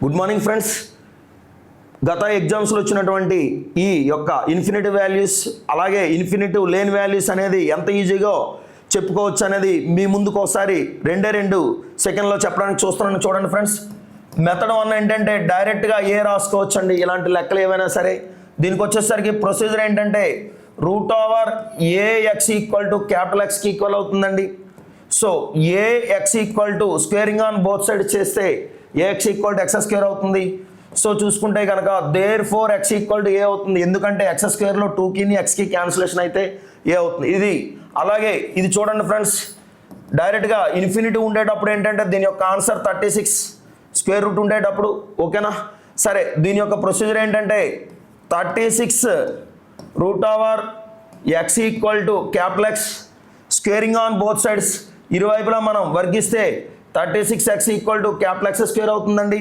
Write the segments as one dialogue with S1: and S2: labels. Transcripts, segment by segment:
S1: Good morning friends. గత ఎగ్జామ్స్లో వచ్చినటువంటి ఈ యొక్క ఇన్ఫినిటివ్ వాల్యూస్ అలాగే ఇన్ఫినిటివ్ లేని వాల్యూస్ అనేది ఎంత ఈజీగా చెప్పుకోవచ్చు అనేది మీ ముందుకు ఒకసారి రెండు సెకండ్లో చెప్పడానికి చూస్తున్నాను. చూడండి ఫ్రెండ్స్, మెథడ్ 1 ఏంటంటే డైరెక్ట్గా ఏ రాసుకోవచ్చు అండి. ఇలాంటి లెక్కలు ఏవైనా సరే దీనికి వచ్చేసరికి ప్రొసీజర్ ఏంటంటే √AX ఈక్వల్ టు క్యాపిటల్ Xకి ఈక్వల్ అవుతుందండి. So AX equal to squaring on both side చేస్తే AX equal to X square అవుతుంది. సో చూసుకుంటే కనుక therefore X equal to A అవుతుంది. ఎందుకంటే X స్క్వేర్లో 2కి Xకి క్యాన్సిలేషన్ అయితే A అవుతుంది. ఇది అలాగే ఇది చూడండి ఫ్రెండ్స్, డైరెక్ట్గా ఇన్ఫినిటీ ఉండేటప్పుడు ఏంటంటే దీని యొక్క ఆన్సర్ 36 స్క్వేర్ రూట్ ఉండేటప్పుడు. ఓకేనా? సరే, దీని యొక్క ప్రొసీజర్ ఏంటంటే 36 √X equal to capital X squaring on both sides, ఇరువైపులా మనం వర్గిస్తే 36X equal to capital X square అవుతుందండి.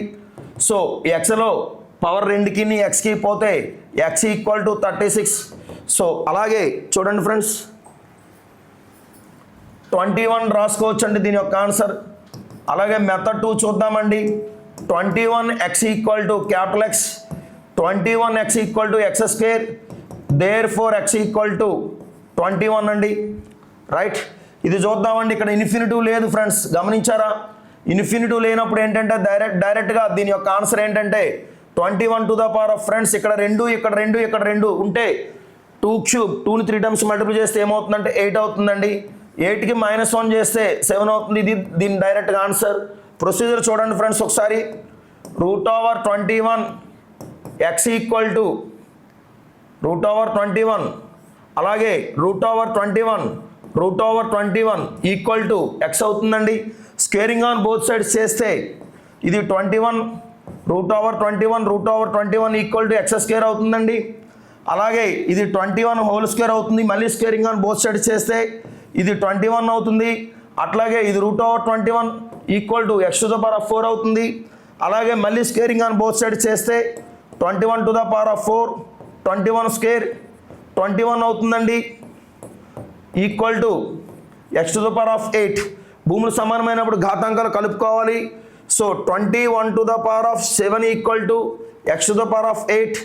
S1: సో Xలో పవర్ 2కి Xకి పోతే X ఈక్వల్ టు 36. సో అలాగే చూడండి ఫ్రెండ్స్, 21 రాసుకోవచ్చు అండి దీని యొక్క ఆన్సర్. అలాగే మెథడ్ 2 చూద్దామండి. 21X equal to capital X, 21X equal to X square, therefore X equal to 21 అండి. రైట్, ఇది చూద్దామండి. ఇక్కడ ఇన్ఫినిటివ్ లేదు ఫ్రెండ్స్, గమనించారా? ఇన్ఫినిటివ్ లేనప్పుడు ఏంటంటే డైరెక్ట్గా దీని యొక్క ఆన్సర్ ఏంటంటే 21 to the power of friends ఇక్కడ 2 ఇక్కడ 2 ఇక్కడ 2 ఉంటే 2 క్యూబ్ 2ని 3 టైమ్స్ మల్టిప్లై చేస్తే ఏమవుతుందంటే 8 అవుతుందండి. 8కి -1 చేస్తే 7 అవుతుంది. ఇది దీని డైరెక్ట్గా ఆన్సర్. ప్రొసీజర్ చూడండి ఫ్రెండ్స్ ఒకసారి. √21X ఈక్వల్ టు √21 అలాగే √21 ఈక్వల్ టు X అవుతుందండి. స్క్వేరింగ్ ఆన్ బోత్ సైడ్స్ చేస్తే ఇది 21 √21 ఈక్వల్ టు X స్క్వేర్ అవుతుందండి. అలాగే ఇది 21 హోల్ స్క్వేర్ అవుతుంది. మళ్ళీ స్క్వేరింగ్ ఆన్ బోత్ సైడ్స్ చేస్తే ఇది 21 అవుతుంది. అట్లాగే ఇది √21 equal to X to the power of 4 అవుతుంది. అలాగే మళ్ళీ స్క్వేరింగ్ ఆన్ బోత్ సైడ్స్ చేస్తే 21 to the power of 4 21 square 21 అవుతుందండి. Equal to X to the power of 8. భూములు సమానమైనప్పుడు ఘాతాంకాలు కలుపుకోవాలి. So 21 to the power of 7 equal to X to the power of 8.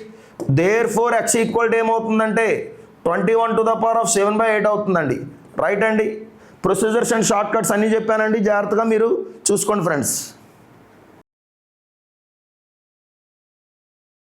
S1: Therefore X equal to ఏమవుతుందంటే 21 to the power of 7/8 అవుతుందండి. Right అండి. Procedures and short cuts అన్నీ చెప్పానండి, జాగ్రత్తగా మీరు చూసుకోండి ఫ్రెండ్స్.